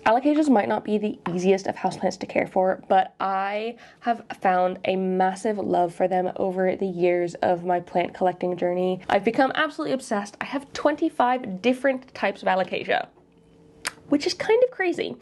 Alocasias might not be the easiest of houseplants to care for, but I have found a massive love for them over the years of my plant collecting journey. I've become absolutely obsessed. I have 25 different types of Alocasia, which is kind of crazy.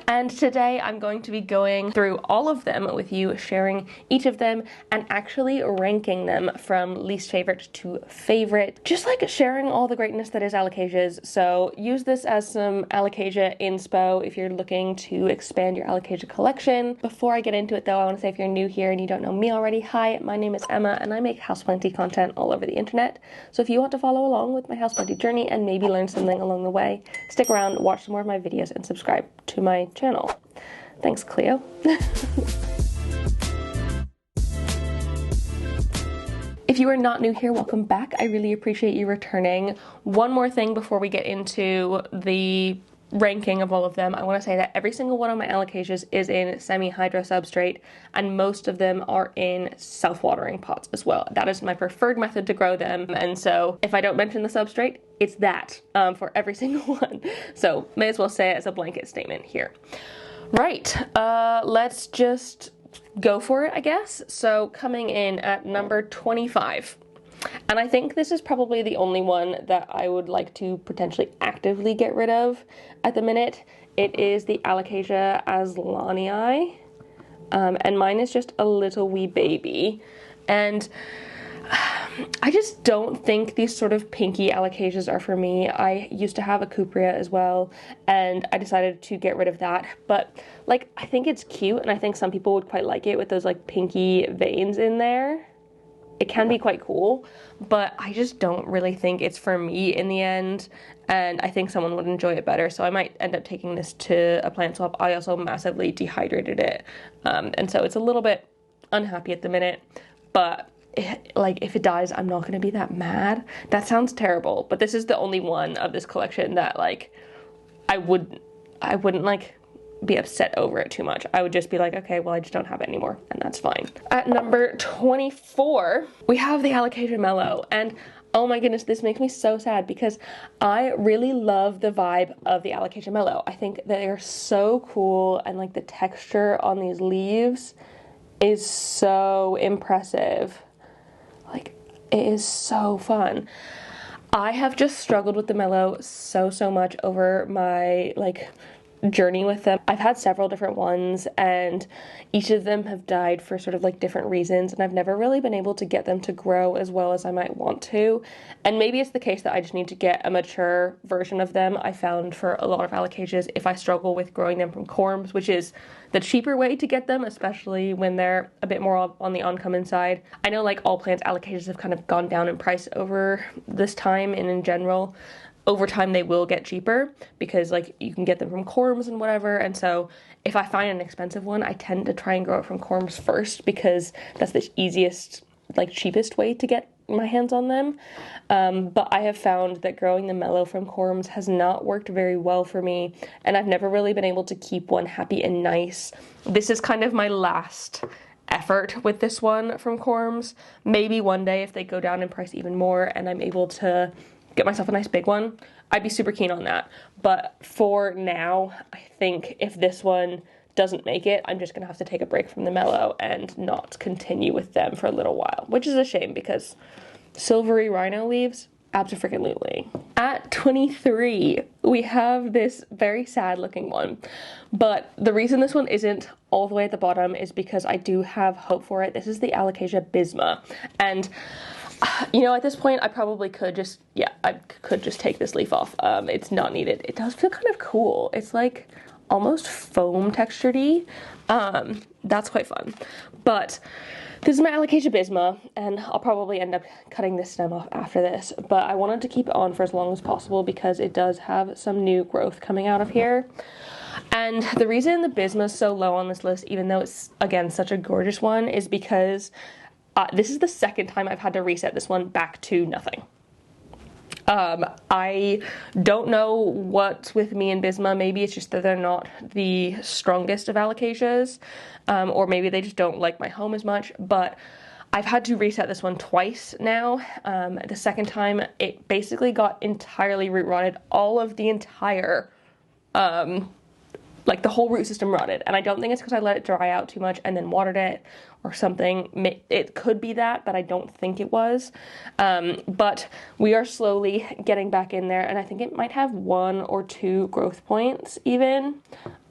And today I'm going to be going through all of them with you, sharing each of them and actually ranking them from least favorite to favorite, just like sharing all the greatness that is Alocasias. So use this as some Alocasia inspo if you're looking to expand your Alocasia collection. Before I get into it though, I want to say if you're new here and you don't know me already, hi, my name is Emma and I make houseplanty content all over the internet. So if you want to follow along with my houseplanty journey and maybe learn something along the way, stick around, watch some more of my videos and subscribe to my channel. Thanks, Cleo. If you are not new here, welcome back. I really appreciate you returning. One more thing before we get into the ranking of all of them, I want to say that every single one of my Alocasias is in semi-hydro substrate, and most of them are in self-watering pots as well. That is my preferred method to grow them, and so if I don't mention the substrate, it's that for every single one. So may as well say it as a blanket statement here. Right, let's just go for it, I guess. So coming in at number 25. And I think this is probably the only one that I would like to potentially actively get rid of at the minute. It is the Alocasia azlanii, and mine is just a little wee baby. And I just don't think these sort of pinky Alocasias are for me. I used to have a cuprea as well, and I decided to get rid of that. But like, I think it's cute, and I think some people would quite like it with those like pinky veins in there. It can be quite cool, but I just don't really think it's for me in the end, and I think someone would enjoy it better, so I might end up taking this to a plant swap. I also massively dehydrated it, and so it's a little bit unhappy at the minute, but like, if it dies, I'm not going to be that mad. That sounds terrible, but this is the only one of this collection that, like, I wouldn't, like, be upset over it too much. I would just be like, okay, well, I just don't have it anymore, and that's fine. At number 24, we have the Alocasia melo, and oh my goodness, this makes me so sad because I really love the vibe of the Alocasia melo. I think that they're so cool, and like the texture on these leaves is so impressive. Like, it is so fun. I have just struggled with the melo so much over my like journey with them. I've had several different ones, and each of them have died for sort of like different reasons, and I've never really been able to get them to grow as well as I might want to. And maybe it's the case that I just need to get a mature version of them. I found for a lot of Alocasias, if I struggle with growing them from corms, which is the cheaper way to get them, especially when they're a bit more on the oncoming side. I know like all plants, Alocasias have kind of gone down in price over this time, and in general, over time they will get cheaper because like you can get them from corms and whatever, and so if I find an expensive one, I tend to try and grow it from corms first because that's the easiest, like cheapest way to get my hands on them. But I have found that growing the melo from corms has not worked very well for me, and I've never really been able to keep one happy and nice. This is kind of my last effort with this one from corms. Maybe one day if they go down in price even more and I'm able to get myself a nice big one, I'd be super keen on that. But for now, I think if this one doesn't make it, I'm just gonna have to take a break from the melo and not continue with them for a little while, which is a shame because silvery rhino leaves, abso-freaking-lutely. At 23, we have this very sad looking one, but the reason this one isn't all the way at the bottom is because I do have hope for it. This is the Alocasia bisma, and you know, at this point, I probably could just, I could just take this leaf off. It's not needed. It does feel kind of cool. It's like almost foam textured-y. That's quite fun. But this is my Alocasia bisma, and I'll probably end up cutting this stem off after this. But I wanted to keep it on for as long as possible because it does have some new growth coming out of here. And the reason the bisma is so low on this list, even though it's, again, such a gorgeous one, is because this is the second time I've had to reset this one back to nothing. I don't know what's with me and bisma. Maybe it's just that they're not the strongest of Alocasias, or maybe they just don't like my home as much, but I've had to reset this one twice now. The second time, it basically got entirely root rotted. All of the entire like the whole root system rotted. And I don't think it's because I let it dry out too much and then watered it or something. It could be that, but I don't think it was. But we are slowly getting back in there, and I think it might have 1 or 2 growth points even.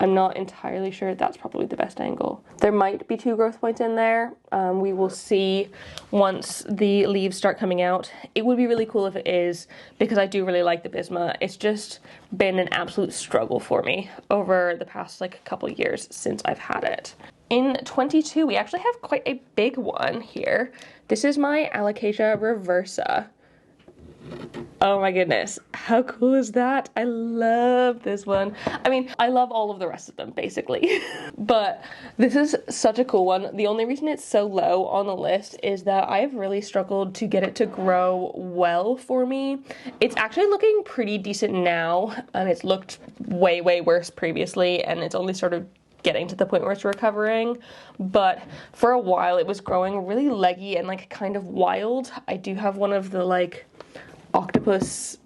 I'm not entirely sure. That's probably the best angle. There might be 2 growth points in there. We will see once the leaves start coming out. It would be really cool if it is, because I do really like the bisma. It's just been an absolute struggle for me over the past like couple years since I've had it. In 22, we actually have quite a big one here. This is my Alocasia reversa. Oh my goodness, how cool is that? I love this one. I mean, I love all of the rest of them, basically. But this is such a cool one. The only reason it's so low on the list is that I've really struggled to get it to grow well for me. It's actually looking pretty decent now, and it's looked way, way worse previously, and it's only sort of getting to the point where it's recovering. But for a while, it was growing really leggy and like kind of wild. I do have one of the like octopus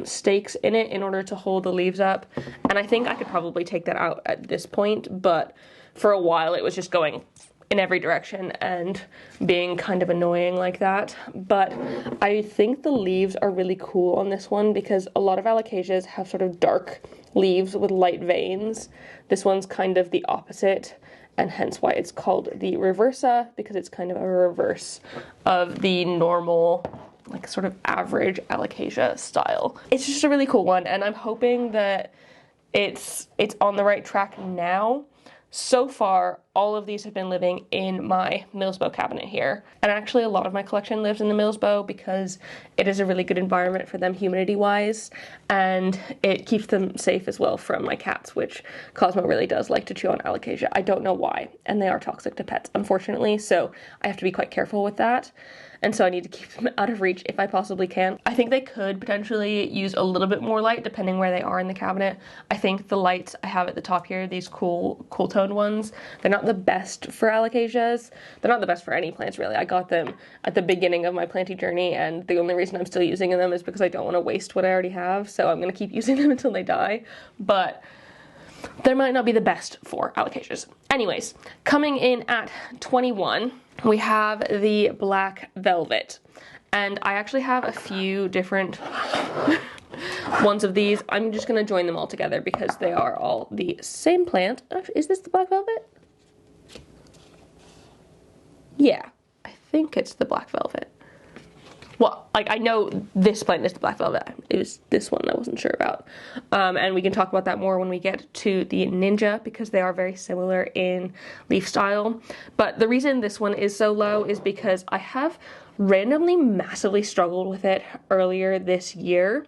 stakes in it in order to hold the leaves up, and I think I could probably take that out at this point, but for a while it was just going in every direction and being kind of annoying like that. But I think the leaves are really cool on this one because a lot of Alocasias have sort of dark leaves with light veins. This one's kind of the opposite, and hence why it's called the reversa, because it's kind of a reverse of the normal, like sort of average Alocasia style. It's just a really cool one, and I'm hoping that it's on the right track now. So far, all of these have been living in my Millsbow cabinet here. And actually a lot of my collection lives in the Millsbow because it is a really good environment for them humidity-wise, and it keeps them safe as well from my cats, which Cosmo really does like to chew on Alocasia. I don't know why, and they are toxic to pets, unfortunately, so I have to be quite careful with that. And so I need to keep them out of reach if I possibly can. I think they could potentially use a little bit more light depending where they are in the cabinet. I think the lights I have at the top here, these cool tone ones, they're not the best for Alocasias. They're not the best for any plants really. I got them at the beginning of my planting journey, and the only reason I'm still using them is because I don't want to waste what I already have, so I'm going to keep using them until they die. But they might not be the best for Alocasias. Anyways, coming in at 21, we have the black velvet. And I actually have a few different ones of these. I'm just going to join them all together because they are all the same plant. Is this the black velvet? Yeah, I think it's the black velvet. Well, like, I know this plant is the black velvet. It was this one I wasn't sure about. And we can talk about that more when we get to the ninja, because they are very similar in leaf style. But the reason this one is so low is because I have randomly massively struggled with it earlier this year.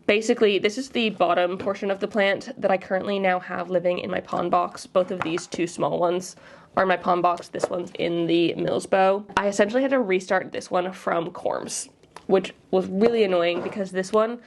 Basically, this is the bottom portion of the plant that I currently now have living in my pond box. Both of these two small ones are in my pond box. This one's in the Millsbow. I essentially had to restart this one from corms, which was really annoying because this one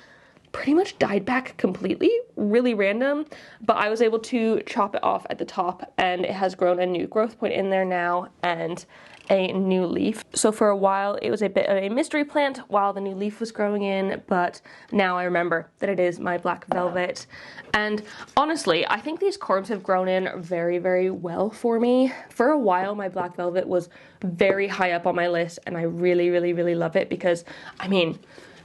pretty much died back completely, really random, but I was able to chop it off at the top, and it has grown a new growth point in there now and a new leaf. So for a while it was a bit of a mystery plant while the new leaf was growing in, but now I remember that it is my black velvet. And honestly, I think these corms have grown in very, very well for me. For a while my black velvet was very high up on my list, and I really, really, really love it because, I mean,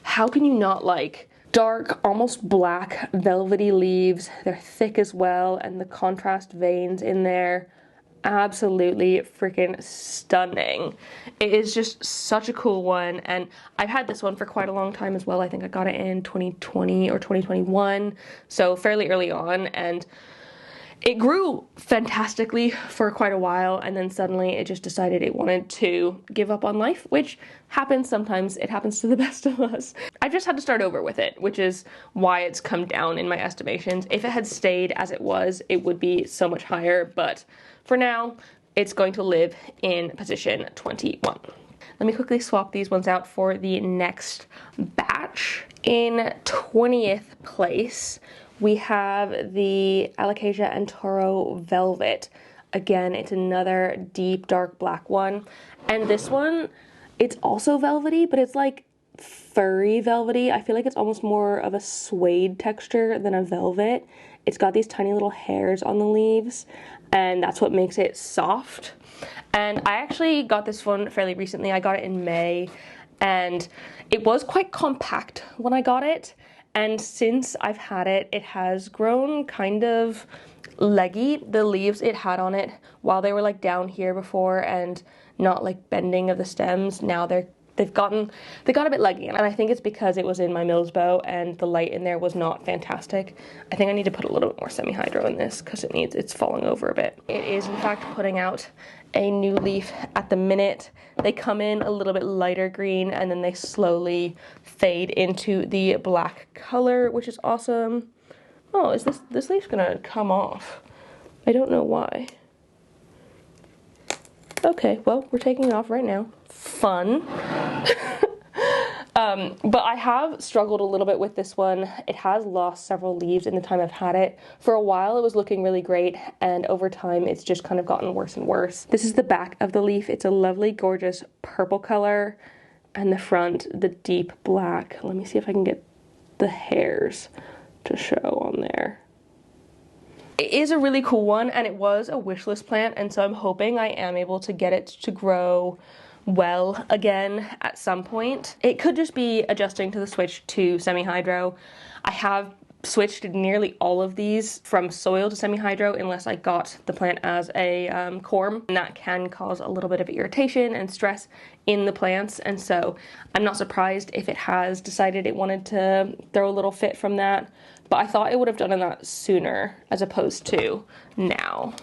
how can you not like dark, almost black, velvety leaves? They're thick as well, and the contrast veins in there, absolutely freaking stunning. It is just such a cool one, and I've had this one for quite a long time as well. I think I got it in 2020 or 2021, so fairly early on, and it grew fantastically for quite a while, and then suddenly it just decided it wanted to give up on life, which happens sometimes. It happens to the best of us. I just had to start over with it, which is why it's come down in my estimations. If it had stayed as it was, it would be so much higher, but for now, it's going to live in position 21. Let me quickly swap these ones out for the next batch. In 20th place, we have the Alocasia antoro velvet. Again, it's another deep, dark black one. And this one, it's also velvety, but it's like furry velvety. I feel like it's almost more of a suede texture than a velvet. it's got these tiny little hairs on the leaves, and that's what makes it soft. And I actually got this one fairly recently. I got it in May, and it was quite compact when I got it. And since I've had it, it has grown kind of leggy. The leaves it had on it, while they were like down here before and not like bending of the stems, now they got a bit leggy, and I think it's because it was in my Mills bow and the light in there was not fantastic. I think I need to put a little bit more semi-hydro in this because it's falling over a bit. It is in fact putting out a new leaf at the minute. They come in a little bit lighter green and then they slowly fade into the black color, which is awesome. Oh, is this leaf's gonna come off? I don't know why. Okay, well, we're taking it off right now. Fun. But I have struggled a little bit with this one. It has lost several leaves in the time I've had it. For a while it was looking really great, and over time it's just kind of gotten worse and worse. This is the back of the leaf. It's a lovely, gorgeous purple color, and the front, the deep black. Let me see if I can get the hairs to show on there. It is a really cool one, and it was a wish list plant, and so I'm hoping I am able to get it to grow well again at some point. It could just be adjusting to the switch to semi-hydro. I have switched nearly all of these from soil to semi-hydro unless I got the plant as a corm, and that can cause a little bit of irritation and stress in the plants, and so I'm not surprised if it has decided it wanted to throw a little fit from that, but I thought it would have done that sooner as opposed to now.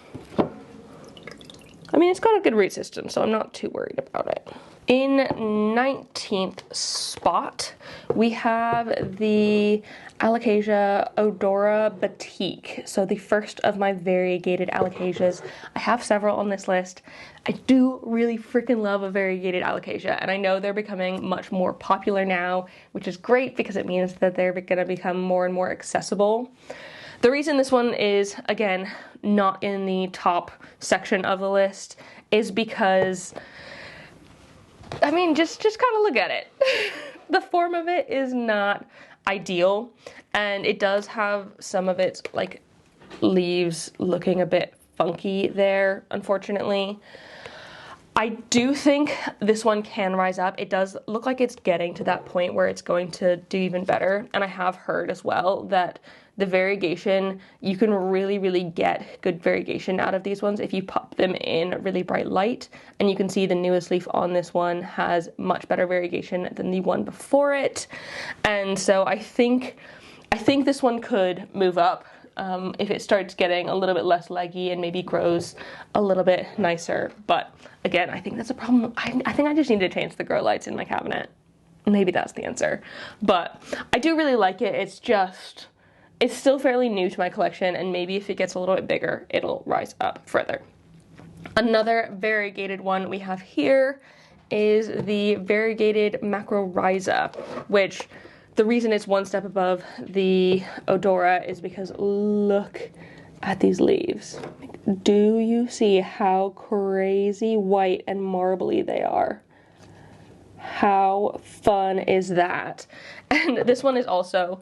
I mean, it's got a good root system, so I'm not too worried about it. In 19th spot, we have the Alocasia odora batik. So the first of my variegated Alocasias. I have several on this list. I do really freaking love a variegated Alocasia, and I know they're becoming much more popular now, which is great because it means that they're gonna become more and more accessible. The reason this one is, again, not in the top section of the list is because, I mean, just kind of look at it. The form of it is not ideal, and it does have some of its like leaves looking a bit funky there, unfortunately. I do think this one can rise up. It does look like it's getting to that point where it's going to do even better, and I have heard as well that the variegation, you can really get good variegation out of these ones if you pop them in really bright light, and you can see the newest leaf on this one has much better variegation than the one before it, and so I think this one could move up if it starts getting a little bit less leggy and maybe grows a little bit nicer. But again, I think that's a problem. I think I just need to change the grow lights in my cabinet. Maybe that's the answer. But I do really like it. It's still fairly new to my collection, and maybe if it gets a little bit bigger, it'll rise up further. Another variegated one we have here is the variegated macrorrhiza, which the reason it's one step above the odora is because look at these leaves. Do you see how crazy white and marbly they are? How fun is that? And this one is also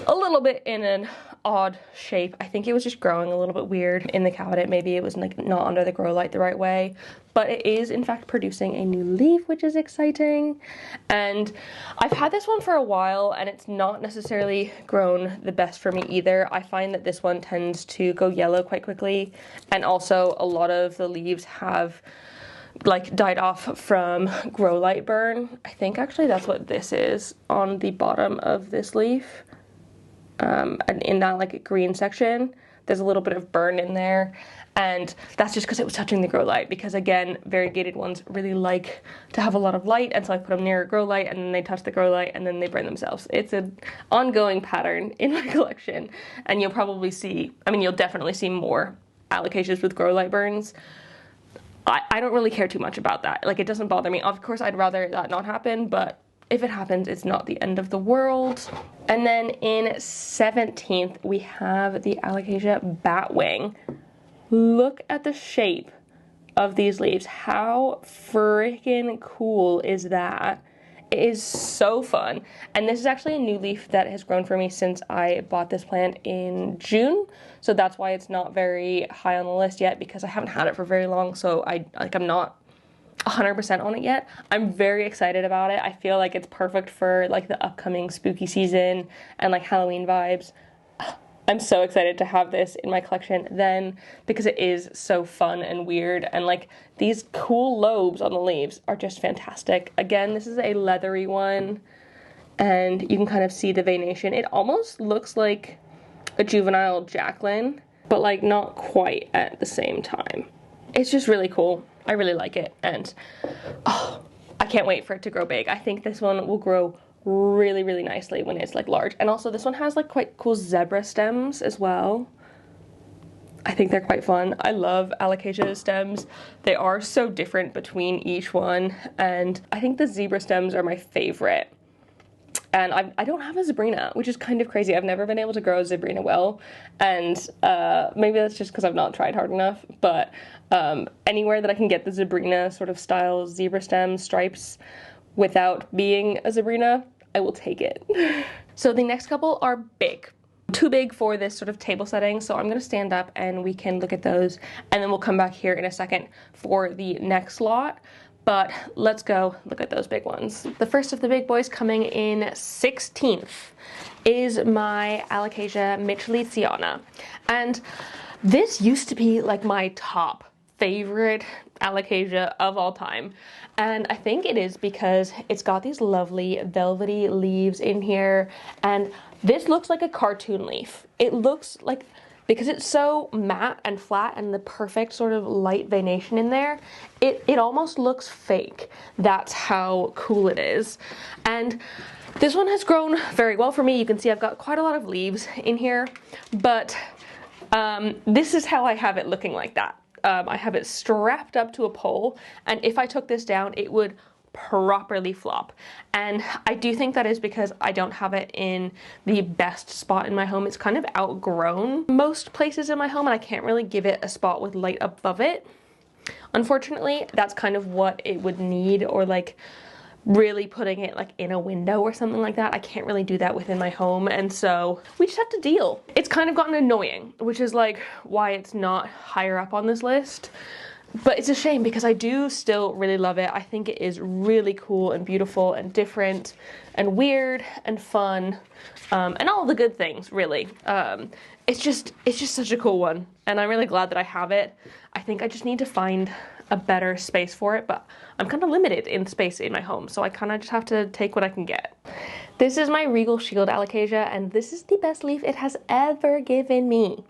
a little bit in an odd shape. I think it was just growing a little bit weird in the cabinet. Maybe it was like not under the grow light the right way, but it is in fact producing a new leaf, which is exciting. And I've had this one for a while, and it's not necessarily grown the best for me either. I find that this one tends to go yellow quite quickly, and also a lot of the leaves have like died off from grow light burn. I think actually that's what this is on the bottom of this leaf. And in that like green section, there's a little bit of burn in there, and that's just because it was touching the grow light, because again, variegated ones really like to have a lot of light, and so I put them near a grow light and then they touch the grow light and then they burn themselves. It's an ongoing pattern in my collection, and you'll probably see, I mean, you'll definitely see more Alocasias with grow light burns. I don't really care too much about that. Like, it doesn't bother me. Of course, I'd rather that not happen, but if it happens, it's not the end of the world. And then in 17th, we have the Alocasia batwing. Look at the shape of these leaves. How freaking cool is that? It is so fun. And this is actually a new leaf that has grown for me since I bought this plant in June. So that's why it's not very high on the list yet, because I haven't had it for very long. So I'm not 100% on it yet. I'm very excited about it. I feel like it's perfect for like the upcoming spooky season and like Halloween vibes. I'm so excited to have this in my collection then, because it is so fun and weird, and like these cool lobes on the leaves are just fantastic. Again, this is a leathery one, and you can kind of see the veination. It almost looks like a juvenile jacklyn, but like not quite at the same time. It's just really cool. I really like it, and oh, I can't wait for it to grow big. I think this one will grow really, really nicely when it's like large. And also this one has like quite cool zebra stems as well. I think they're quite fun. I love Alocasia stems. They are so different between each one, and I think the zebra stems are my favorite. And I don't have a zebrina, which is kind of crazy. I've never been able to grow a zebrina well, and maybe that's just because I've not tried hard enough, but anywhere that I can get the zebrina sort of style zebra stem stripes without being a zebrina, I will take it. So the next couple are big. Too big for this sort of table setting, so I'm gonna stand up and we can look at those, and then we'll come back here in a second for the next lot. But let's go look at those big ones. The first of the big boys, coming in 16th, is my Alocasia micholitziana. And this used to be like my top favorite Alocasia of all time. And I think it is because it's got these lovely velvety leaves in here, and this looks like a cartoon leaf. It looks like, because it's so matte and flat and the perfect sort of light veination in there, it almost looks fake. That's how cool it is. And this one has grown very well for me. You can see I've got quite a lot of leaves in here, but this is how I have it looking like that. I have it strapped up to a pole, and if I took this down, it would properly flop. And I do think that is because I don't have it in the best spot in my home. It's kind of outgrown most places in my home, and I can't really give it a spot with light above it. Unfortunately, that's kind of what it would need, or like really putting it like in a window or something like that. I can't really do that within my home, and so we just have to deal. It's kind of gotten annoying, which is like why it's not higher up on this list. But it's a shame because I do still really love it. I think it is really cool and beautiful and different and weird and fun, and all the good things, really. It's just such a cool one, and I'm really glad that I have it. I think I just need to find a better space for it, but I'm kind of limited in space in my home, so I kind of just have to take what I can get. This is my Regal Shield Alocasia, and this is the best leaf it has ever given me.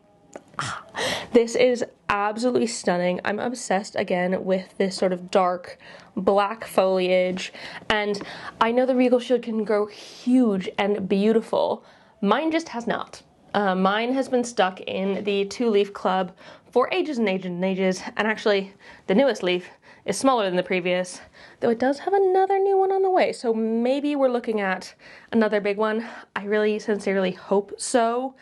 This is absolutely stunning. I'm obsessed again with this sort of dark black foliage, and I know the Regal Shield can grow huge and beautiful. Mine just has not. Mine has been stuck in the 2-leaf club for ages and ages and ages, and actually the newest leaf is smaller than the previous, though it does have another new one on the way, so maybe we're looking at another big one. I really sincerely hope so.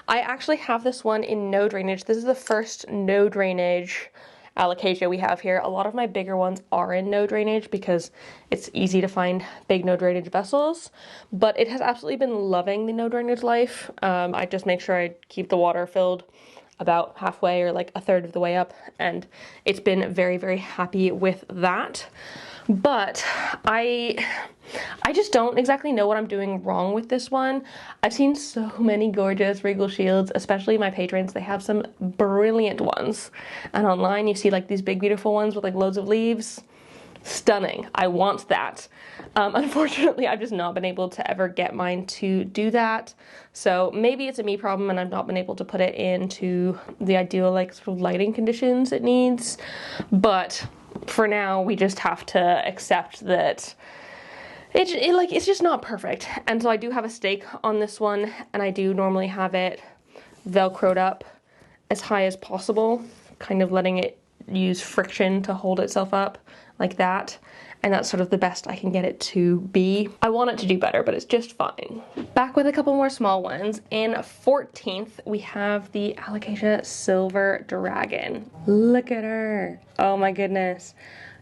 I actually have this one in no drainage. This is the first no drainage Alocasia we have here. A lot of my bigger ones are in no drainage because it's easy to find big no drainage vessels, but it has absolutely been loving the no drainage life. I just make sure I keep the water filled about halfway or like a third of the way up, and it's been very, very happy with that. But I just don't exactly know what I'm doing wrong with this one. I've seen so many gorgeous Regal Shields, especially my patrons. They have some brilliant ones. And online you see like these big beautiful ones with like loads of leaves. Stunning. I want that. Unfortunately, I've just not been able to ever get mine to do that. So maybe it's a me problem and I've not been able to put it into the ideal like sort of lighting conditions it needs. But for now, we just have to accept that it's just not perfect. And so I do have a stake on this one, and I do normally have it velcroed up as high as possible, kind of letting it use friction to hold itself up like that. And that's sort of the best I can get it to be. I want it to do better, but it's just fine. Back with a couple more small ones. In 14th, we have the Alocasia Silver Dragon. Look at her. Oh my goodness.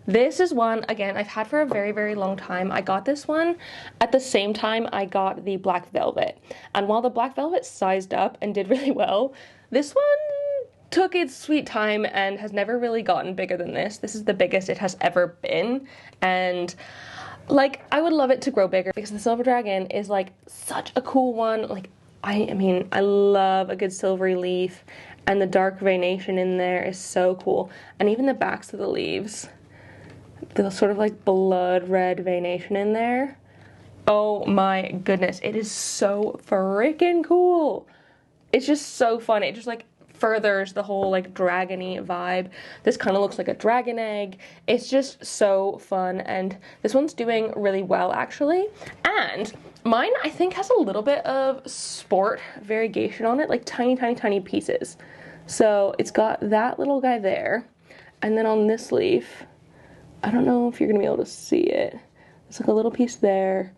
This is one, again, I've had for a very, very long time. I got this one at the same time I got the black velvet. And while the black velvet sized up and did really well, this one took its sweet time and has never really gotten bigger than this. This is the biggest it has ever been. And like, I would love it to grow bigger because the silver dragon is like such a cool one. Like, I mean, I love a good silvery leaf, and the dark veination in there is so cool. And even the backs of the leaves, the sort of like blood red veination in there. Oh my goodness, it is so freaking cool. It's just so fun. It just like furthers the whole like dragony vibe. This kind of looks like a dragon egg. It's just so fun, and this one's doing really well actually. And mine, I think, has a little bit of sport variegation on it, like tiny, tiny, tiny pieces. So it's got that little guy there, and then on this leaf, I don't know if you're gonna be able to see it. It's like a little piece there,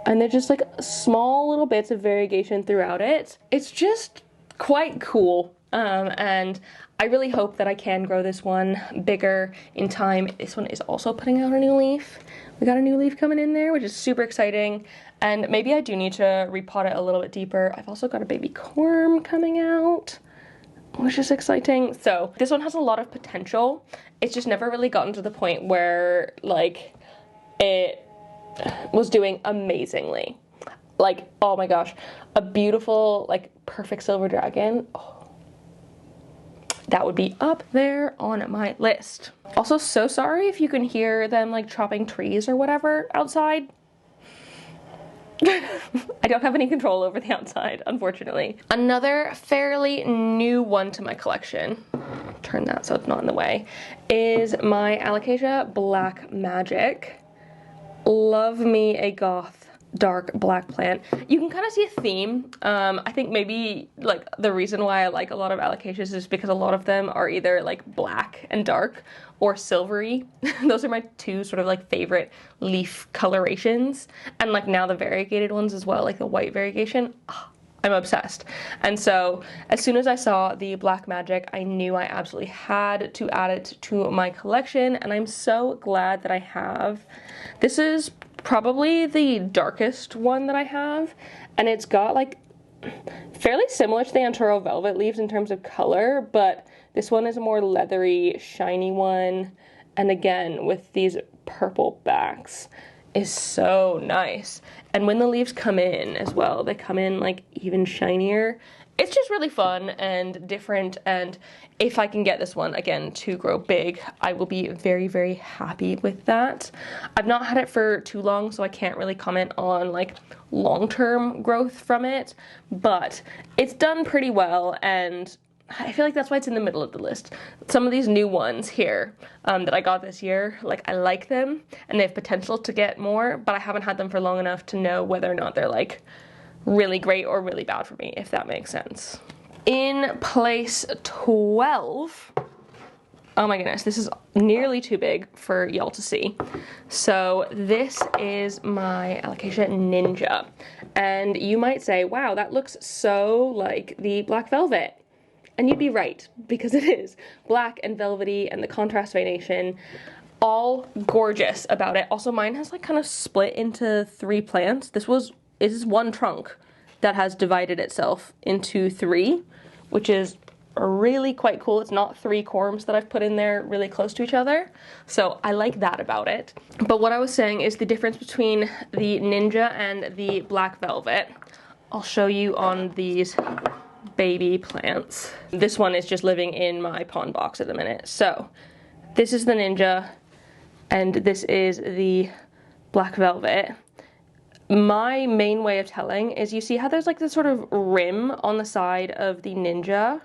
and they're just like small little bits of variegation throughout it. It's just quite cool, and I really hope that I can grow this one bigger in time. This one is also putting out a new leaf. We got a new leaf coming in there, which is super exciting, and maybe I do need to repot it a little bit deeper. I've also got a baby corm coming out, which is exciting. So this one has a lot of potential. It's just never really gotten to the point where like it was doing amazingly. Like, oh my gosh, a beautiful, like perfect silver dragon. Oh, that would be up there on my list. Also, so sorry if you can hear them like chopping trees or whatever outside. I don't have any control over the outside, unfortunately. Another fairly new one to my collection, turn that so it's not in the way, is my Alocasia Black Magic. Love me a goth dark black plant. You can kind of see a theme. I think maybe like the reason why I like a lot of Alocasias is because a lot of them are either like black and dark or silvery. Those are my two sort of like favorite leaf colorations, and like now the variegated ones as well, like the white variegation. Oh, I'm obsessed. And so as soon as I saw the Black Magic, I knew I absolutely had to add it to my collection, and I'm so glad that I have. This is probably the darkest one that I have, and it's got like fairly similar to the Antoro velvet leaves in terms of color, but this one is a more leathery, shiny one, and again with these purple backs is so nice. And when the leaves come in as well, they come in like even shinier. It's just really fun and different, and if I can get this one again to grow big, I will be very, very happy with that. I've not had it for too long, so I can't really comment on like long-term growth from it, but it's done pretty well, and I feel like that's why it's in the middle of the list. Some of these new ones here that I got this year, like I like them and they have potential to get more, but I haven't had them for long enough to know whether or not they're like really great or really bad for me, if that makes sense. In place 12, oh my goodness, this is nearly too big for y'all to see. So this is my Alocasia Ninja, and you might say, wow, that looks so like the Black Velvet. And you'd be right, because it is black and velvety, and the contrast veination, all gorgeous about it. Also, mine has like kind of split into 3 plants. This is one trunk that has divided itself into 3, which is really quite cool. It's not 3 corms that I've put in there really close to each other. So I like that about it. But what I was saying is the difference between the Ninja and the Black Velvet. I'll show you on these baby plants. This one is just living in my pond box at the minute. So this is the Ninja and this is the Black Velvet. My main way of telling is, you see how there's like this sort of rim on the side of the Ninja,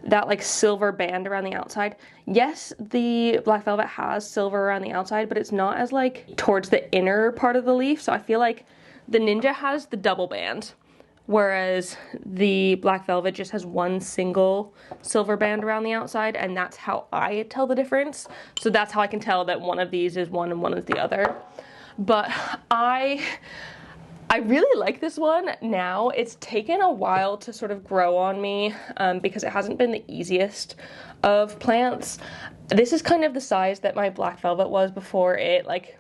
that like silver band around the outside. Yes, the Black Velvet has silver around the outside, but it's not as like towards the inner part of the leaf. So I feel like the Ninja has the double band, whereas the Black Velvet just has one single silver band around the outside, and that's how I tell the difference. So that's how I can tell that one of these is one and one is the other. But I I really like this one now. It's taken a while to sort of grow on me because it hasn't been the easiest of plants. This is kind of the size that my black velvet was before it like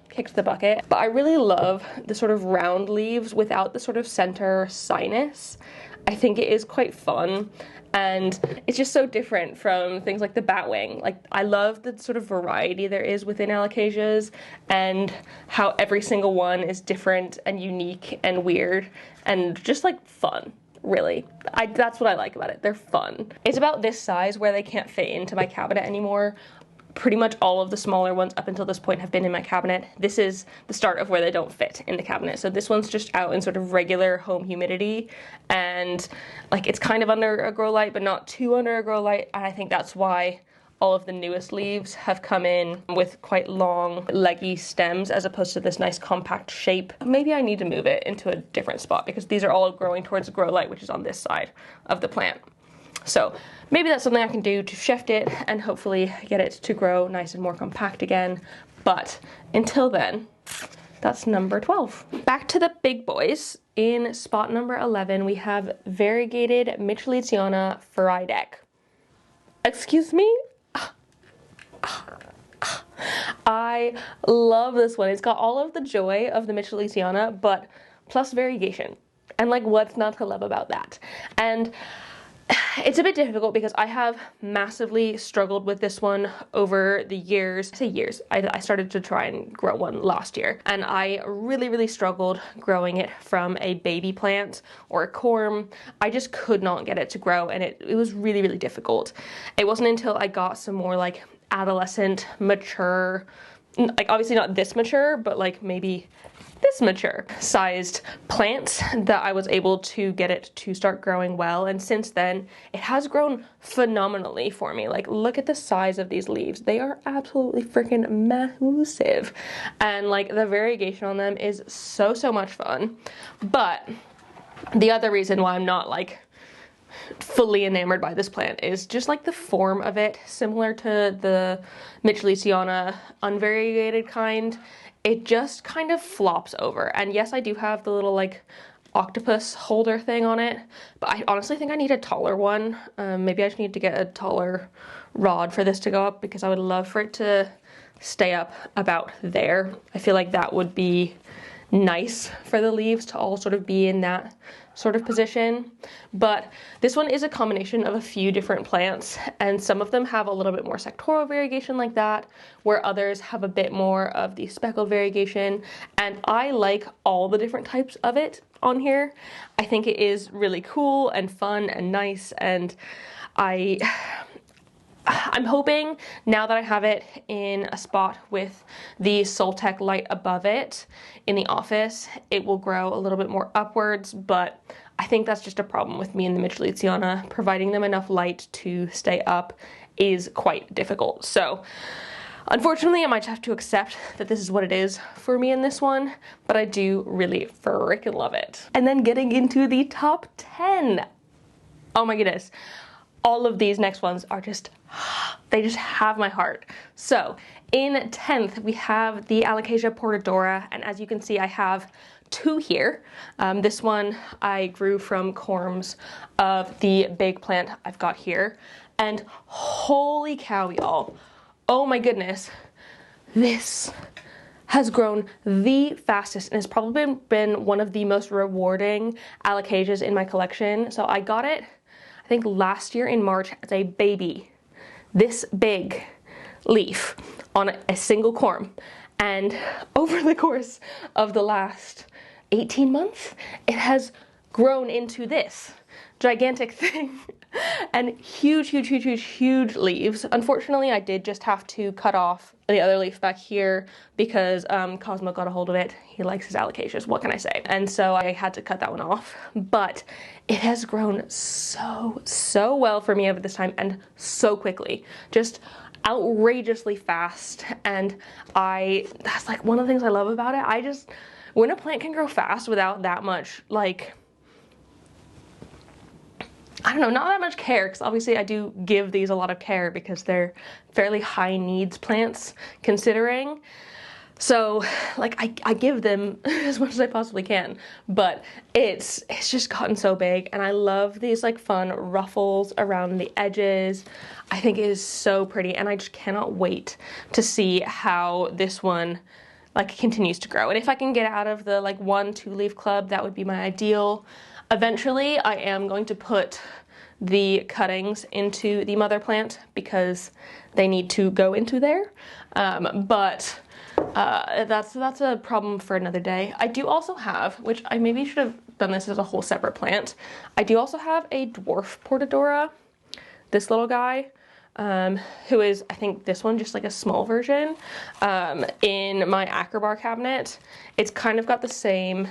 kicked the bucket. But I really love the sort of round leaves without the sort of center sinus. I think it is quite fun. And it's just so different from things like the batwing. Like, I love the sort of variety there is within Alocasias and how every single one is different and unique and weird and just like fun, really. That's what I like about it. They're fun. It's about this size where they can't fit into my cabinet anymore. Pretty much all of the smaller ones up until this point have been in my cabinet. This is the start of where they don't fit in the cabinet. So this one's just out in sort of regular home humidity, and like it's kind of under a grow light, but not too under a grow light. And I think that's why all of the newest leaves have come in with quite long, leggy stems as opposed to this nice compact shape. Maybe I need to move it into a different spot because these are all growing towards grow light, which is on this side of the plant. So maybe that's something I can do to shift it and hopefully get it to grow nice and more compact again. But until then, that's number 12. Back to the big boys. In spot number 11, we have variegated micholitziana frydek. Excuse me? I love this one. It's got all of the joy of the micholitziana, but plus variegation. And like, what's not to love about that? And it's a bit difficult because I have massively struggled with this one over the years. I say years. I started to try and grow one last year, and I really struggled growing it from a baby plant or a corm. I just could not get it to grow, and it was really difficult. It wasn't until I got some more like adolescent, mature, like obviously not this mature, but like maybe this mature sized plants that I was able to get it to start growing well. And since then it has grown phenomenally for me. Like, look at the size of these leaves. They are absolutely freaking massive, and like the variegation on them is so much fun. But the other reason why I'm not like fully enamored by this plant is just like the form of it, similar to the micholitziana unvariegated kind. It just kind of flops over. And yes, I do have the little like octopus holder thing on it, but I honestly think I need a taller one. Maybe I just need to get a taller rod for this to go up, because I would love for it to stay up about there. I feel like that would be nice for the leaves to all sort of be in that sort of position. But this one is a combination of a few different plants, and some of them have a little bit more sectoral variegation like that, where others have a bit more of the speckled variegation. And I like all the different types of it on here. I think it is really cool and fun and nice, and I'm hoping now that I have it in a spot with the Soltech light above it in the office, it will grow a little bit more upwards, but I think that's just a problem with me and the micholitziana. Providing them enough light to stay up is quite difficult. So unfortunately, I might have to accept that this is what it is for me in this one, but I do really freaking love it. And then getting into the top 10. Oh my goodness. All of these next ones are just, they just have my heart. So in 10th, we have the Alocasia portadora, and as you can see, I have two here. This one I grew from corms of the big plant I've got here, and holy cow, y'all. Oh my goodness, this has grown the fastest and has probably been one of the most rewarding Alocasias in my collection. So I got it, I think last year in March, as a baby, this big leaf on a single corm. And over the course of the last 18 months, it has grown into this gigantic thing and huge leaves. Unfortunately, I did just have to cut off the other leaf back here because Cosmo got a hold of it. He likes his Alocasias, what can I say? And so I had to cut that one off, but it has grown so well for me over this time, and so quickly, just outrageously fast. And that's like one of the things I love about it. When a plant can grow fast without that much, like, I don't know, not that much care, because obviously I do give these a lot of care because they're fairly high needs plants considering. So like I give them as much as I possibly can, but it's just gotten so big, and I love these like fun ruffles around the edges. I think it is so pretty, and I just cannot wait to see how this one like continues to grow. And if I can get out of the like 1-2 leaf club, that would be my ideal. Eventually I am going to put the cuttings into the mother plant because they need to go into there. But that's a problem for another day. I do also have, which I maybe should have done this as a whole separate plant, I do also have a dwarf portadora, this little guy, who is, I think this one, just like a small version, in my acrobar cabinet. It's kind of got the same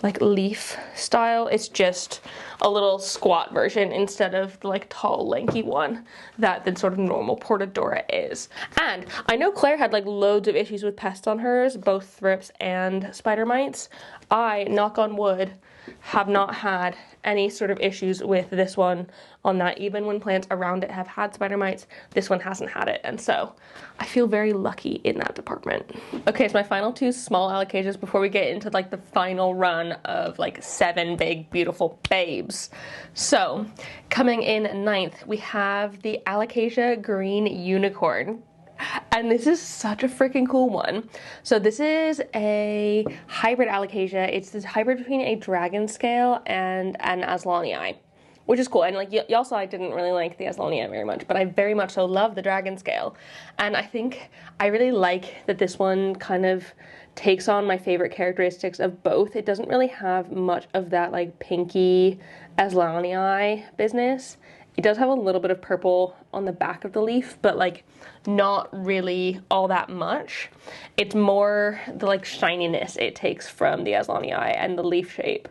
like leaf style. It's just a little squat version instead of the like tall lanky one that the sort of normal portadora is. And I know Claire had like loads of issues with pests on hers, both thrips and spider mites. I, knock on wood, have not had any sort of issues with this one on that. Even when plants around it have had spider mites, this one hasn't had it, and so I feel very lucky in that department. Okay, so my final 2 small alocasias before we get into like the final run of like 7 big beautiful babes. So coming in 9th, we have the Alocasia green unicorn. And this is such a freaking cool one. So this is a hybrid alocasia. It's this hybrid between a dragon scale and an azlanii, which is cool. And like y'all saw, I didn't really like the azlanii very much, but I very much so love the dragon scale. And I think I really like that this one kind of takes on my favorite characteristics of both. It doesn't really have much of that like pinky azlanii business. It does have a little bit of purple on the back of the leaf, but like not really all that much. It's more the like shininess it takes from the azlanii and the leaf shape,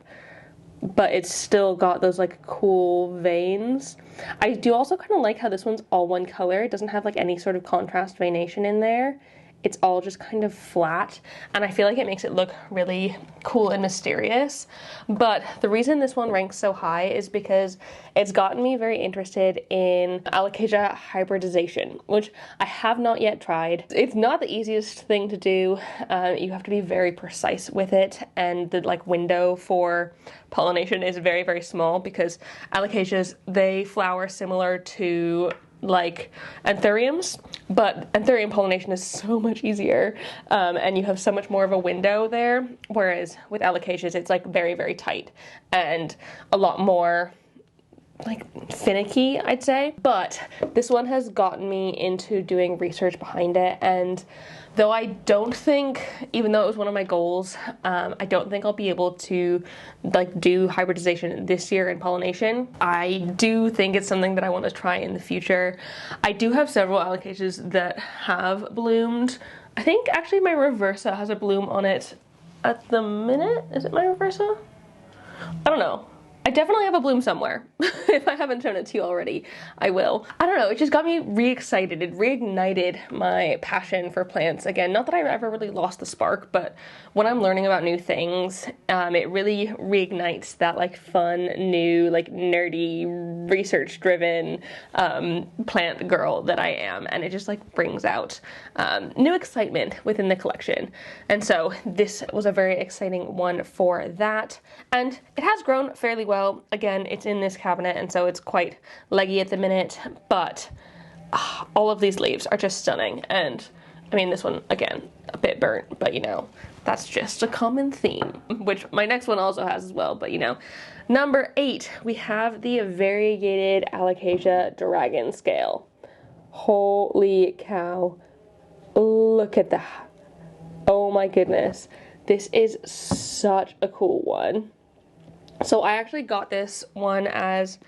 but it's still got those like cool veins. I do also kind of like how this one's all one color. It doesn't have like any sort of contrast veination in there. It's all just kind of flat, and I feel like it makes it look really cool and mysterious. But the reason this one ranks so high is because it's gotten me very interested in alocasia hybridization, which I have not yet tried. It's not the easiest thing to do. You have to be very precise with it, and the like window for pollination is very, very small because alocasias, they flower similar to like anthuriums, but anthurium pollination is so much easier, and you have so much more of a window there, whereas with alocasias it's like very, very tight and a lot more like finicky, I'd say. But this one has gotten me into doing research behind it, and though I don't think, even though it was one of my goals, I don't think I'll be able to like do hybridization this year in pollination. I do think it's something that I want to try in the future. I do have several alocasias that have bloomed. I think actually my reversa has a bloom on it at the minute. Is it my reversa? I don't know. I definitely have a bloom somewhere. If I haven't shown it to you already, I will. I don't know, it just got me re-excited. It reignited my passion for plants again. Not that I've ever really lost the spark, but when I'm learning about new things, it really reignites that like fun, new, like nerdy, research-driven plant girl that I am. And it just like brings out new excitement within the collection. And so this was a very exciting one for that. And it has grown fairly well. Again, it's in this cabinet, and so it's quite leggy at the minute, but all of these leaves are just stunning. And I mean, this one, again, a bit burnt, but you know, that's just a common theme, which my next one also has as well, but you know. Number 8, we have the variegated Alocasia dragon scale. Holy cow. Look at that. Oh my goodness. This is such a cool one. So I actually got this one as,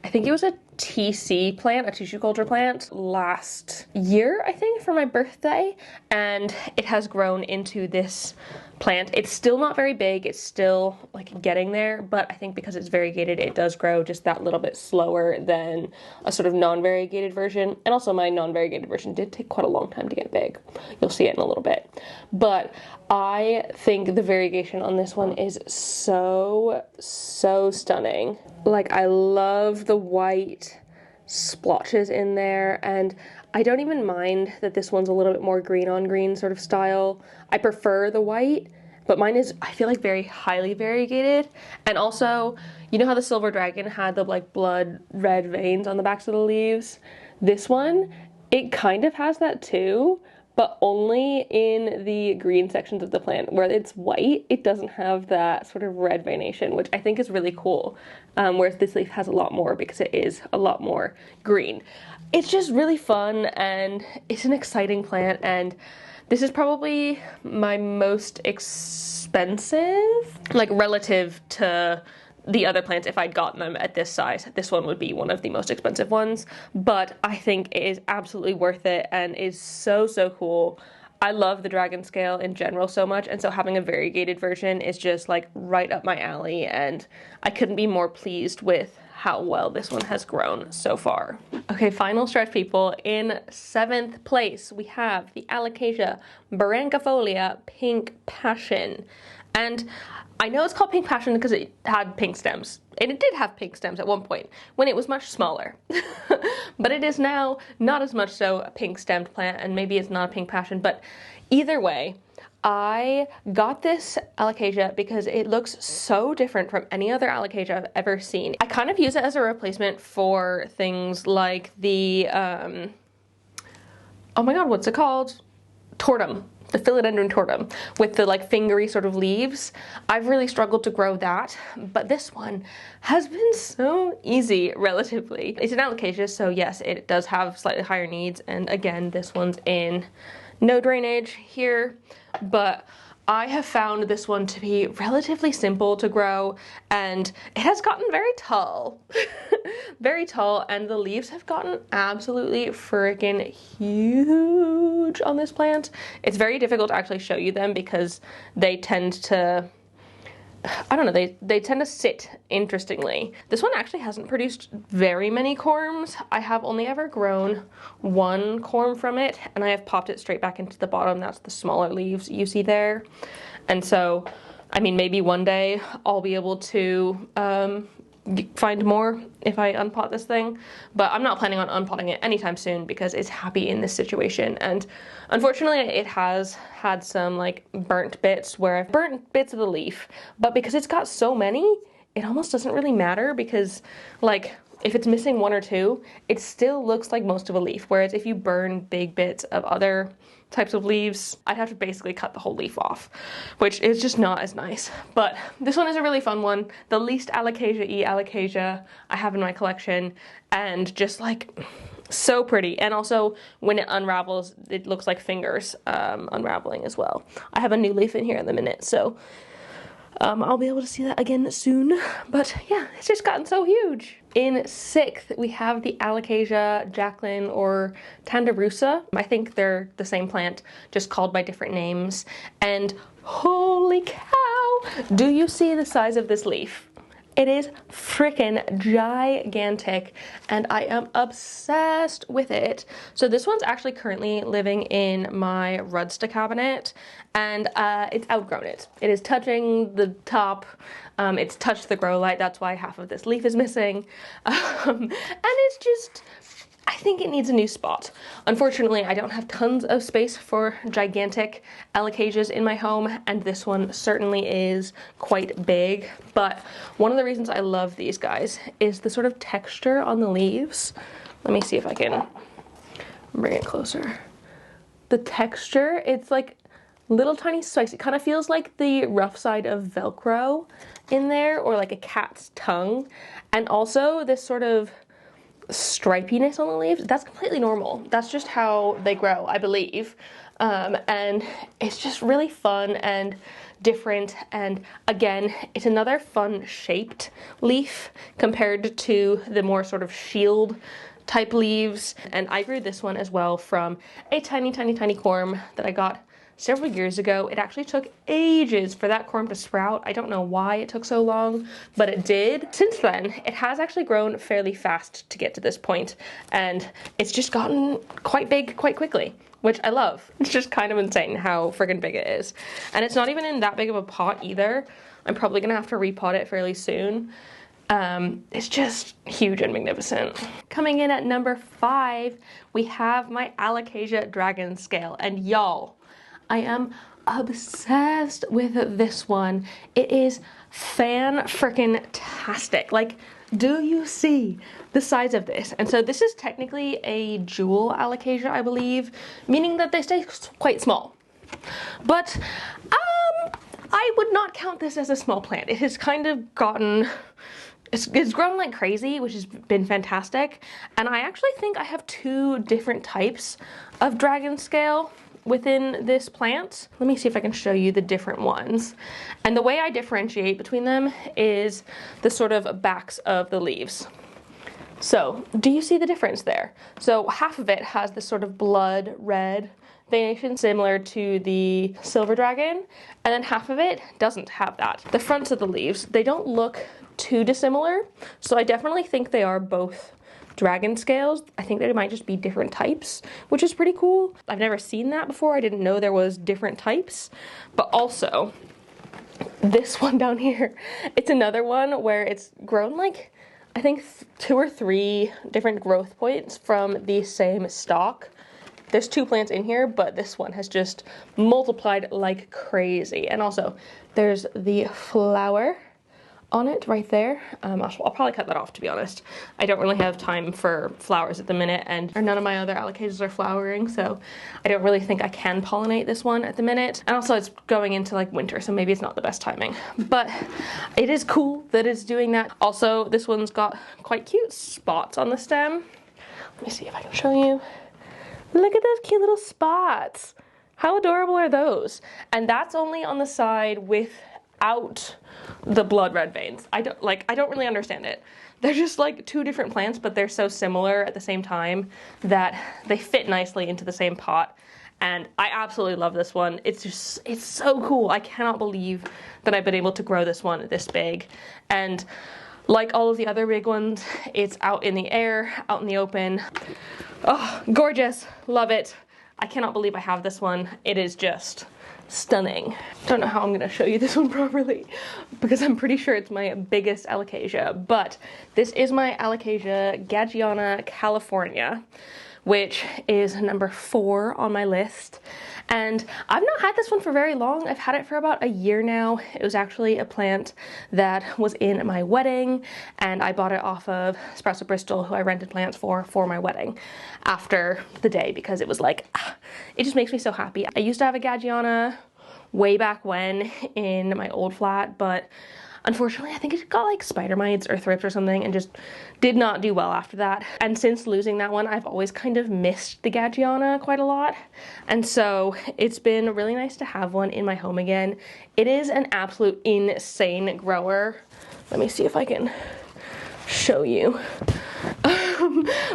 I think it was a TC plant, a tissue culture plant, last year, I think, for my birthday, and it has grown into this plant. It's still not very big, it's still like getting there, but I think because it's variegated, it does grow just that little bit slower than a sort of non-variegated version. And also my non-variegated version did take quite a long time to get big. You'll see it in a little bit. But I think the variegation on this one is so stunning. Like, I love the white splotches in there, and I don't even mind that this one's a little bit more green on green sort of style. I prefer the white, but mine is, I feel like, very highly variegated. And also, you know how the silver dragon had the like blood red veins on the backs of the leaves? This one, it kind of has that too, but only in the green sections of the plant. Where it's white, it doesn't have that sort of red veination, which I think is really cool. Whereas this leaf has a lot more because it is a lot more green. It's just really fun, and it's an exciting plant, and this is probably my most expensive, like relative to the other plants. If I'd gotten them at this size, this one would be one of the most expensive ones, but I think it is absolutely worth it and is so, so cool. I love the dragon scale in general so much, and so having a variegated version is just like right up my alley, and I couldn't be more pleased with how well this one has grown so far. Okay, final stretch, people. In 7th place, we have the Alocasia brancifolia pink passion. And I know it's called pink passion because it had pink stems. And it did have pink stems at one point when it was much smaller. But it is now not as much so a pink stemmed plant, and maybe it's not a pink passion, but either way, I got this Alocasia because it looks so different from any other Alocasia I've ever seen. I kind of use it as a replacement for things like the, oh my god, what's it called? Tortum. The philodendron tortum with the like fingery sort of leaves. I've really struggled to grow that, but this one has been so easy relatively. It's an Alocasia, so yes, it does have slightly higher needs, and again, this one's in no drainage here, but I have found this one to be relatively simple to grow, and it has gotten very tall. Very tall, and the leaves have gotten absolutely freaking huge on this plant. It's very difficult to actually show you them because they tend to, I don't know, they tend to sit interestingly. This one actually hasn't produced very many corms. I have only ever grown one corm from it, and I have popped it straight back into the bottom. That's the smaller leaves you see there. And so, I mean, maybe one day I'll be able to find more if I unpot this thing, but I'm not planning on unpotting it anytime soon because it's happy in this situation. And unfortunately, it has had some like burnt bits where I've burnt bits of the leaf, but because it's got so many, it almost doesn't really matter because like if it's missing one or two, it still looks like most of a leaf. Whereas if you burn big bits of other types of leaves, I'd have to basically cut the whole leaf off, which is just not as nice. But this one is a really fun one. The least Alocasia-y Alocasia I have in my collection, and just like so pretty. And also when it unravels, it looks like fingers unraveling as well. I have a new leaf in here in a minute, so I'll be able to see that again soon. But yeah, it's just gotten so huge. In 6th, we have the Alocasia, jacklyn, or tandarusa. I think they're the same plant, just called by different names. And holy cow, do you see the size of this leaf? It is freaking gigantic, and I am obsessed with it. So this one's actually currently living in my Rudsta cabinet, and it's outgrown it. It is touching the top. It's touched the grow light. That's why half of this leaf is missing. And it's just, I think it needs a new spot. Unfortunately, I don't have tons of space for gigantic Alocasias in my home, and this one certainly is quite big. But one of the reasons I love these guys is the sort of texture on the leaves. Let me see if I can bring it closer. The texture, it's like little tiny spikes. It kind of feels like the rough side of Velcro in there, or like a cat's tongue. And also this sort of stripiness on the leaves, that's completely normal. That's just how they grow, I believe. And it's just really fun and different, and again, it's another fun shaped leaf compared to the more sort of shield type leaves. And I grew this one as well from a tiny corm that I got several years ago. It actually took ages for that corm to sprout. I don't know why it took so long, but it did. Since then, it has actually grown fairly fast to get to this point, and it's just gotten quite big quite quickly, which I love. It's just kind of insane how friggin' big it is. And it's not even in that big of a pot either. I'm probably gonna have to repot it fairly soon. It's just huge and magnificent. Coming in at number 5, we have my Alocasia dragon scale. And y'all, I am obsessed with this one. It is fan-frickin-tastic. Like, do you see the size of this? And so this is technically a jewel Alocasia, I believe, meaning that they stay quite small. But I would not count this as a small plant. It has kind of gotten, it's grown like crazy, which has been fantastic. And I actually think I have 2 different types of dragon scale within this plant. Let me see if I can show you the different ones. And the way I differentiate between them is the sort of backs of the leaves. So, do you see the difference there? So half of it has this sort of blood red veination similar to the silver dragon, and then half of it doesn't have that. The fronts of the leaves, they don't look too dissimilar, so I definitely think they are both dragon scales. I think they might just be different types, which is pretty cool. I've never seen that before. I didn't know there was different types. But also, this one down here, it's another one where it's grown like, I think 2 or 3 different growth points from the same stalk. There's 2 plants in here, but this one has just multiplied like crazy. And also, there's the flower on it right there. I'll probably cut that off, to be honest. I don't really have time for flowers at the minute, and none of my other Alocasias are flowering, so I don't really think I can pollinate this one at the minute. And also it's going into like winter, so maybe it's not the best timing. But it is cool that it's doing that. Also, this one's got quite cute spots on the stem. Let me see if I can show you. Look at those cute little spots. How adorable are those? And that's only on the side without the blood red veins. I don't really understand it. They're just like 2 different plants, but they're so similar at the same time that they fit nicely into the same pot. And I absolutely love this one. It's so cool. I cannot believe that I've been able to grow this one this big. And like all of the other big ones, it's out in the air, out in the open. Oh, gorgeous. Love it. I cannot believe I have this one. It is just stunning. Don't know how I'm gonna show you this one properly because I'm pretty sure it's my biggest Alocasia, but this is my Alocasia Gageana California, which is number 4 on my list. And I've not had this one for very long. I've had it for about a year now. It was actually a plant that was in my wedding, and I bought it off of Espresso Bristol, who I rented plants for my wedding after the day, because it was like, it just makes me so happy. I used to have a Gageana way back when in my old flat, but unfortunately, I think it got like spider mites or thrips or something and just did not do well after that. And since losing that one, I've always kind of missed the Gageana quite a lot. And so it's been really nice to have one in my home again. It is an absolute insane grower. Let me see if I can show you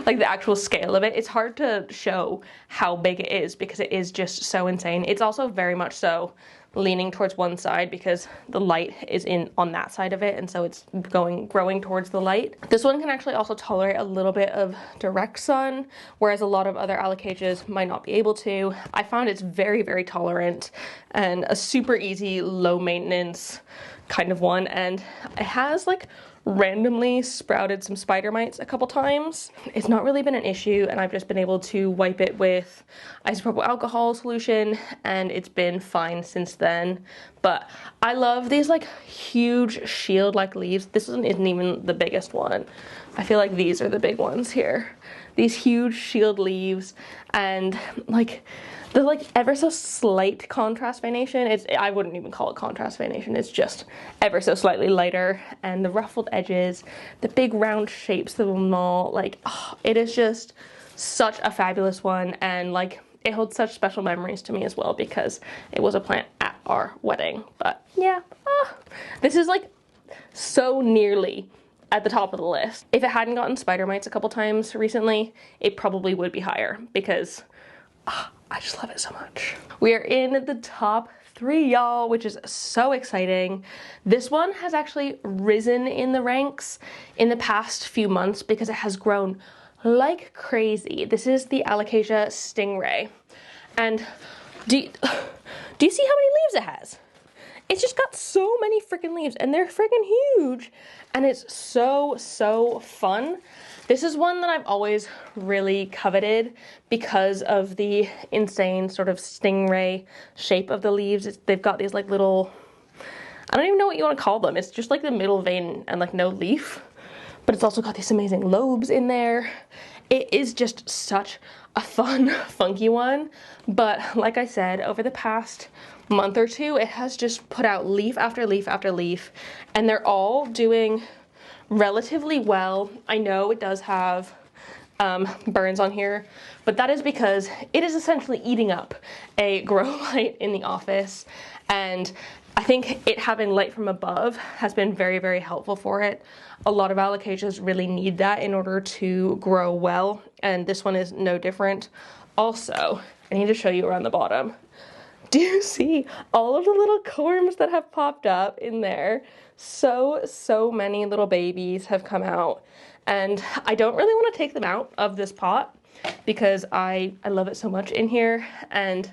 like the actual scale of it. It's hard to show how big it is because it is just so insane. It's also very much so leaning towards one side because the light is on that side of it, and so it's growing towards the light. This one can actually also tolerate a little bit of direct sun, whereas a lot of other Alocasias might not be able to. I found it's very, very tolerant and a super easy, low maintenance kind of one, and it has like randomly sprouted some spider mites a couple times. It's not really been an issue, and I've just been able to wipe it with isopropyl alcohol solution, and it's been fine since then. But I love these like huge shield-like leaves. This one isn't even the biggest one. I feel like these are the big ones here. These huge shield leaves, and like the like ever so slight contrast veination. I wouldn't even call it contrast veination. It's just ever so slightly lighter, and the ruffled edges, the big round shapes of them all, like, oh, it is just such a fabulous one. And like it holds such special memories to me as well because it was a plant at our wedding. But yeah, this is like so nearly at the top of the list. If it hadn't gotten spider mites a couple times recently, it probably would be higher because I just love it so much. We are in the top 3, y'all, which is so exciting. This one has actually risen in the ranks in the past few months because it has grown like crazy. This is the Alocasia stingray. And do you see how many leaves it has? it's just got so many freaking leaves, and they're freaking huge, and it's so fun. This is one that I've always really coveted because of the insane sort of stingray shape of the leaves. They've got these like little, I don't even know what you want to call them. It's just like the middle vein and like no leaf, but it's also got these amazing lobes in there. It is just such a fun, funky one. But like I said, over the past month or two, it has just put out leaf after leaf after leaf, and they're all doing relatively well. I know it does have burns on here, but that is because it is essentially eating up a grow light in the office, and I think it having light from above has been very helpful for it. A lot of alocasias really need that in order to grow well, and this one is no different. Also, I need to show you around the bottom. Do you see all of the little corms that have popped up in there? So many little babies have come out, and I don't really want to take them out of this pot because I love it so much in here. And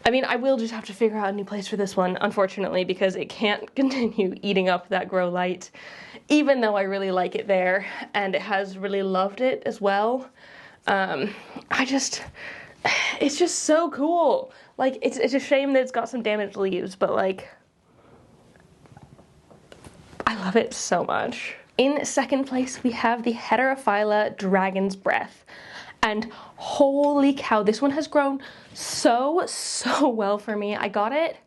I mean, I will just have to figure out a new place for this one, unfortunately, because it can't continue eating up that grow light, even though I really like it there, and it has really loved it as well. It's just so cool. Like, it's a shame that it's got some damaged leaves, but like, I love it so much. In second place, we have the Hetrophylla Dragon's Breath. And holy cow, this one has grown so well for me. I got it,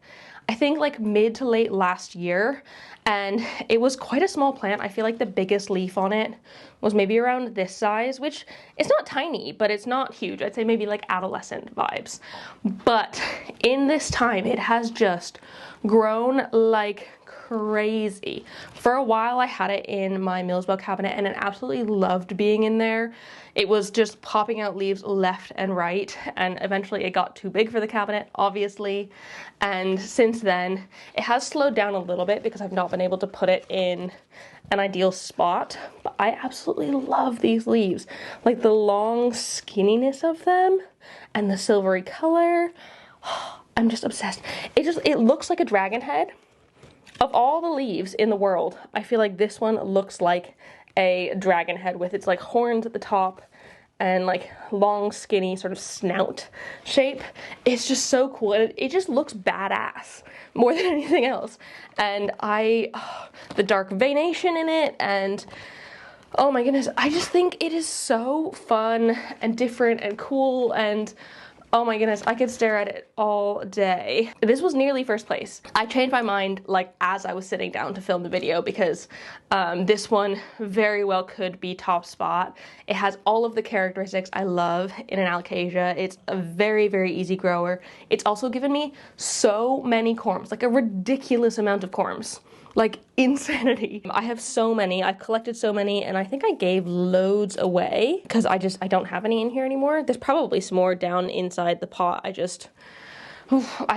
I think like mid to late last year, and it was quite a small plant. I feel like the biggest leaf on it was maybe around this size, which it's not tiny, but it's not huge. I'd say maybe like adolescent vibes. But in this time, it has just grown like crazy. For a while I had it in my Millsbell cabinet and it absolutely loved being in there. It was just popping out leaves left and right, and eventually it got too big for the cabinet, obviously. And since then it has slowed down a little bit because I've not been able to put it in an ideal spot, but I absolutely love these leaves. Like the long skinniness of them and the silvery color. I'm just obsessed. It looks like a dragon head. Of all the leaves in the world, I feel like this one looks like a dragon head with its like horns at the top and like long skinny sort of snout shape. It's just so cool, and it just looks badass more than anything else. And the dark veination in it, and oh my goodness, I just think it is so fun and different and cool, and oh my goodness, I could stare at it all day. This was nearly first place. I changed my mind like as I was sitting down to film the video because this one very well could be top spot. It has all of the characteristics I love in an alocasia. It's a very easy grower. It's also given me so many corms, like a ridiculous amount of corms. Like insanity. I have so many, I've collected so many, and I think I gave loads away because I don't have any in here anymore. There's probably some more down inside the pot. I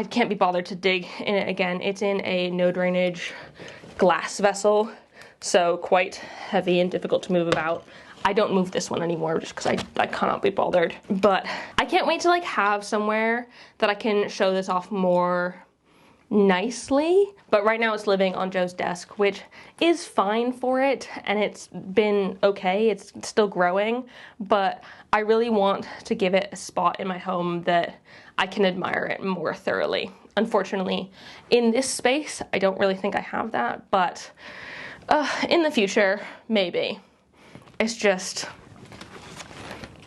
can't be bothered to dig in it again. It's in a no drainage glass vessel, so quite heavy and difficult to move about. I don't move this one anymore just because I cannot be bothered. But I can't wait to like have somewhere that I can show this off more nicely. But right now it's living on Joe's desk, which is fine for it, and it's been okay. It's still growing, but I really want to give it a spot in my home that I can admire it more thoroughly. Unfortunately, in this space, I don't really think I have that, but in the future, maybe. It's just,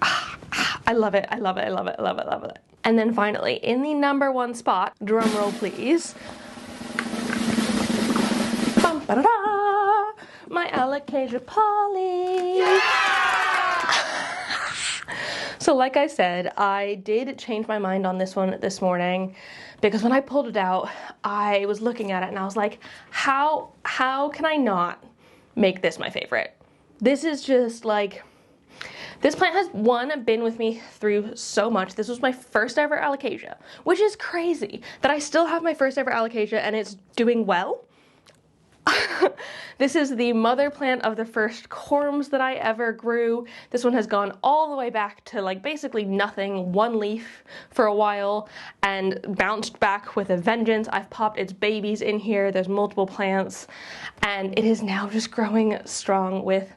I love it, I love it, I love it, I love it, I love it. And then finally, in the number one spot, drum roll please, bum, ba-da-da, my Alocasia Polly. Yeah! So like I said, I did change my mind on this one this morning because when I pulled it out, I was looking at it and I was like, how can I not make this my favorite? This is just like, this plant has, been with me through so much. This was my first ever Alocasia, which is crazy that I still have my first ever Alocasia and it's doing well. This is the mother plant of the first corms that I ever grew. This one has gone all the way back to like basically nothing, one leaf for a while, and bounced back with a vengeance. I've popped its babies in here. There's multiple plants, and it is now just growing strong with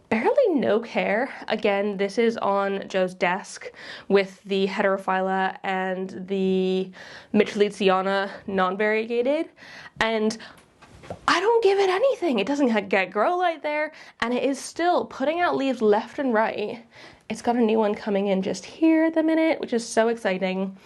barely no care. Again, this is on Joe's desk with the hetrophylla and the micholitziana non-variegated, and I don't give it anything. It doesn't get grow light there, and it is still putting out leaves left and right. It's got a new one coming in just here at the minute, which is so exciting.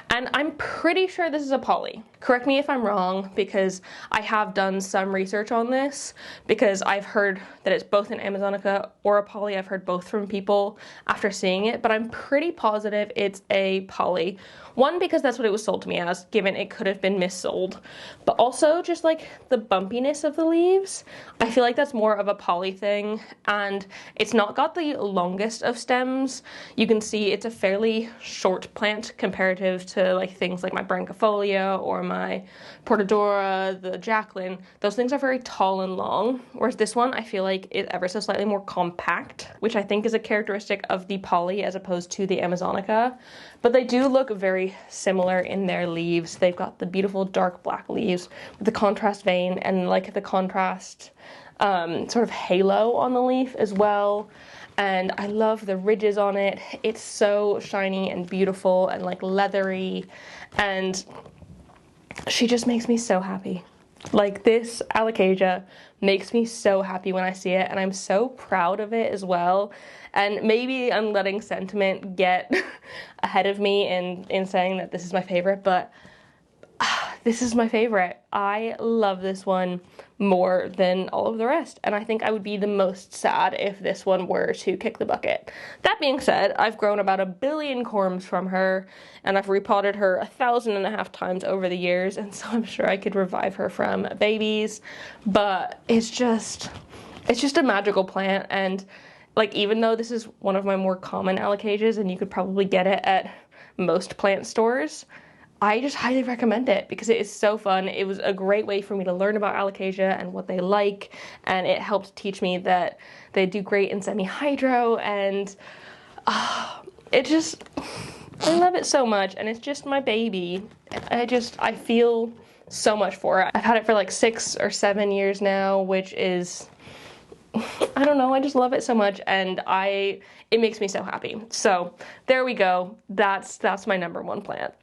And I'm pretty sure this is a poly. Correct me if I'm wrong, because I have done some research on this, because I've heard that it's both an Amazonica or a poly. I've heard both from people after seeing it, but I'm pretty positive it's a poly. One, because that's what it was sold to me as, given it could have been missold, but also just like the bumpiness of the leaves. I feel like that's more of a poly thing, and it's not got the longest of stems. You can see it's a fairly short plant comparative to like things like my brancifolia or my portadora, the jacklyn. Those things are very tall and long, whereas this one I feel like is ever so slightly more compact, which I think is a characteristic of the poly as opposed to the Amazonica. But they do look very similar in their leaves. They've got the beautiful dark black leaves with the contrast vein and like the contrast sort of halo on the leaf as well. And I love the ridges on it. It's so shiny and beautiful and like leathery, and she just makes me so happy. Like, this Alocasia makes me so happy when I see it, and I'm so proud of it as well. And maybe I'm letting sentiment get ahead of me in saying that this is my favorite, but this is my favorite. I love this one more than all of the rest, and I think I would be the most sad if this one were to kick the bucket. That being said, I've grown about 1 billion corms from her, and I've repotted her 1,500 times over the years, and so I'm sure I could revive her from babies. But it's just a magical plant, and like, even though this is one of my more common Alocasias and you could probably get it at most plant stores, I just highly recommend it because it is so fun. It was a great way for me to learn about Alocasia and what they like, and it helped teach me that they do great in semi-hydro, and I love it so much, and it's just my baby. I feel so much for it. I've had it for like 6 or 7 years now, which is, I don't know, I just love it so much, and it makes me so happy. So there we go. That's my #1 plant.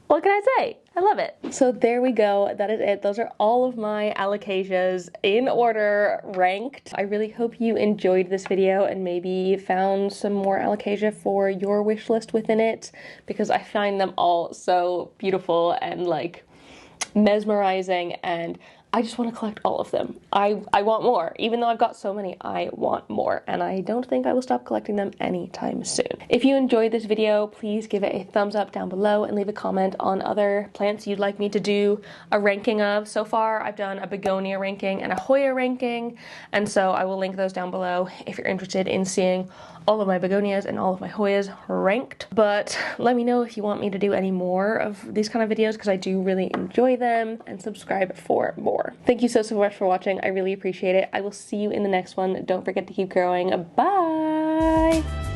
What can I say? I love it. So there we go. That is it. Those are all of my Alocasias in order, ranked. I really hope you enjoyed this video and maybe found some more Alocasia for your wish list within it, because I find them all so beautiful and like mesmerizing, and I just want to collect all of them. I want more. Even though I've got so many, I want more, and I don't think I will stop collecting them anytime soon. If you enjoyed this video, please give it a thumbs up down below and leave a comment on other plants you'd like me to do a ranking of. So far, I've done a begonia ranking and a Hoya ranking, and so I will link those down below if you're interested in seeing all of my begonias and all of my Hoyas ranked. But let me know if you want me to do any more of these kind of videos, because I do really enjoy them, and subscribe for more. Thank you so much for watching. I really appreciate it. I will see you in the next one. Don't forget to keep growing. Bye!